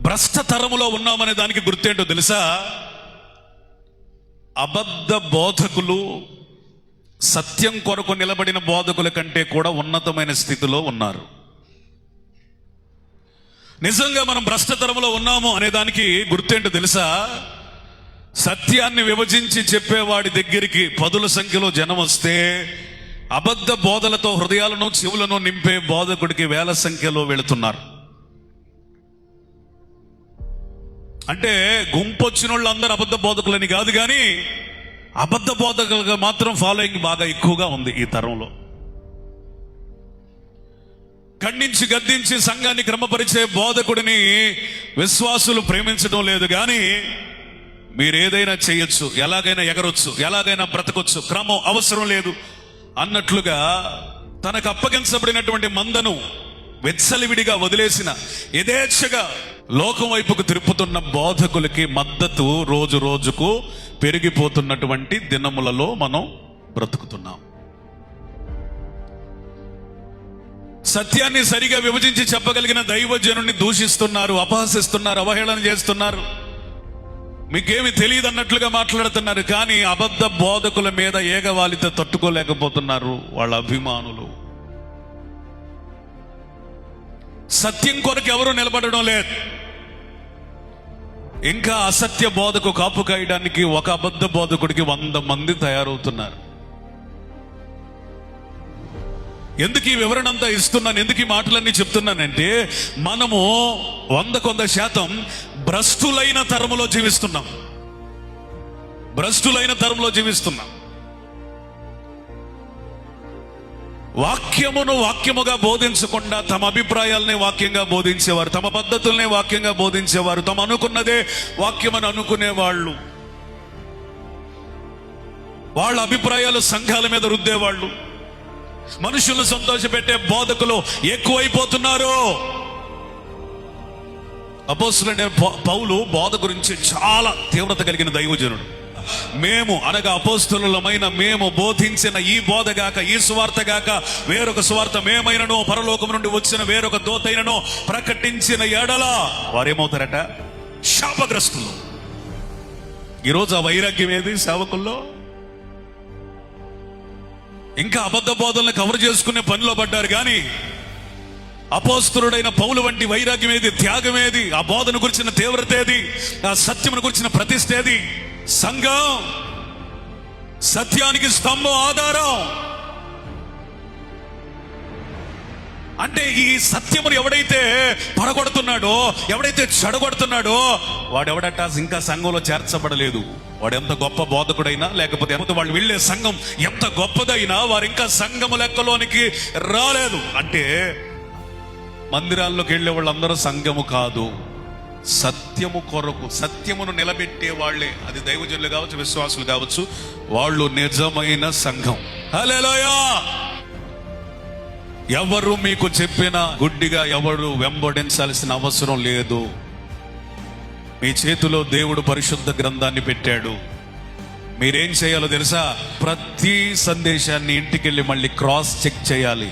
భ్రష్ట తరములో ఉన్నామనే దానికి గుర్తేంటో తెలుసా? అబద్ధ బోధకులు సత్యం కొరకు నిలబడిన బోధకుల కంటే కూడా ఉన్నతమైన స్థితిలో ఉన్నారు. నిజంగా మనం భ్రష్టతరములో ఉన్నాము అనే దానికి గుర్తేంటో తెలుసా? సత్యాన్ని విభజించి చెప్పేవాడి దగ్గరికి పదుల సంఖ్యలో జనం వస్తే, అబద్ధ బోధలతో హృదయాలను చెవులను నింపే బోధకుడికి వేల సంఖ్యలో వెళుతున్నారు. అంటే గుంపొచ్చిన వాళ్ళు అందరూ అబద్ధ బోధకులని కాదు, కానీ అబద్ధ బోధకులుగా మాత్రం ఫాలోయింగ్ బాగా ఎక్కువగా ఉంది ఈ తరంలో. ఖండించి గద్దించి సంఘాన్ని క్రమపరిచే బోధకుడిని విశ్వాసులు ప్రేమించడం లేదు, కానీ మీరు ఏదైనా చేయొచ్చు, ఎలాగైనా ఎగరొచ్చు, ఎలాగైనా బ్రతకొచ్చు, క్రమం అవసరం లేదు అన్నట్లుగా తనకు అప్పగించబడినటువంటి మందను వెచ్చలివిడిగా వదిలేసిన, యథేచ్ఛగా లోకం వైపుకు తిరుపుతున్న బోధకులకి మద్దతు రోజు రోజుకు పెరిగిపోతున్నటువంటి దినములలో మనం బ్రతుకుతున్నాం. సత్యాన్ని సరిగా విభజించి చెప్పగలిగిన దైవజనుడిని దూషిస్తున్నారు, అపహసిస్తున్నారు, అవహేళన చేస్తున్నారు, మీకేమి తెలియదు అన్నట్లుగా మాట్లాడుతున్నారు. కానీ అబద్ధ బోధకుల మీద ఏగవాలితో తట్టుకోలేకపోతున్నారు వాళ్ళ అభిమానులు. సత్యం కొరకు ఎవరు నిలబడడం లేదు. ఇంకా అసత్య బోధకు కాపు కాయడానికి ఒక అబద్ధ బోధకుడికి 100 మంది తయారవుతున్నారు. ఎందుకు ఈ వివరణ అంతా ఇస్తున్నాను, ఎందుకు ఈ మాటలన్నీ చెప్తున్నానంటే, మనము 100% భ్రష్టులైన తరములో జీవిస్తున్నాం. భ్రష్టులైన తరములో జీవిస్తున్నాం. వాక్యమును వాక్యముగా బోధించకుండా తమ అభిప్రాయాలనే వాక్యంగా బోధించేవారు, తమ పద్ధతులనే వాక్యంగా బోధించేవారు, తమ అనుకున్నదే వాక్యమని అనుకునేవాళ్ళు, వాళ్ళ అభిప్రాయాలు సంఘాల మీద రుద్దేవాళ్ళు, మనుషులను సంతోషపెట్టే బోధకులు ఎక్కువైపోతున్నారు. అపోస్తలుడైన పౌలు బోధ గురించి చాలా తీవ్రత కలిగిన దైవజనుడు. మేము అనగా అపోస్తలులమైన మేము బోధించిన ఈ బోధ గాక, ఈ సువార్త గాక, వేరొక సువార్త మేమైనను పరలోకం నుండి వచ్చిన వేరొక దూతైనను ప్రకటించిన ఎడల వారేమవుతారట? శాపగ్రస్తులు. ఈరోజు ఆ వైరాగ్యం ఏది సేవకుల్లో? ఇంకా అబద్ధ బోధనలు కవర్ చేసుకునే పనిలో పడ్డారు, కానీ అపోస్తలుడైన పౌలు వంటి వైరాగ్యం ఏది, త్యాగం ఏది, ఆ బోధన గురించిన తీవ్రత ఏది, ఆ సత్యమును గురించిన ప్రతిష్ఠ ఏది? సంఘం సత్యానికి స్తంభం, ఆధారం. అంటే ఈ సత్యమును ఎవడైతే పడగొడుతున్నాడో, ఎవడైతే చెడగొడుతున్నాడో వాడెవడట ఇంకా సంఘంలో చేర్చబడలేదు. వాడు ఎంత గొప్ప బోధకుడైనా, లేకపోతే ఎంత వాళ్ళు వెళ్ళే సంఘం ఎంత గొప్పదైనా, వారు ఇంకా సంఘము లెక్కలోనికి రాలేదు. అంటే మందిరాల్లోకి వెళ్ళే వాళ్ళందరూ సంఘము కాదు, సత్యము కొరకు సత్యమును నిలబెట్టే వాళ్ళే. అది దైవజనులు కావచ్చు, విశ్వాసులు కావచ్చు, వాళ్ళు నిజమైన సంఘం. హల్లెలూయా. ఎవరు మీకు చెప్పినా గుడ్డిగా ఎవరు వెంబడించాల్సిన అవసరం లేదు. మీ చేతిలో దేవుడు పరిశుద్ధ గ్రంథాన్ని పెట్టాడు. మీరేం చేయాలో తెలుసా? ప్రతి సందేశాన్ని ఇంటికి వెళ్ళి మళ్ళీ క్రాస్ చెక్ చేయాలి.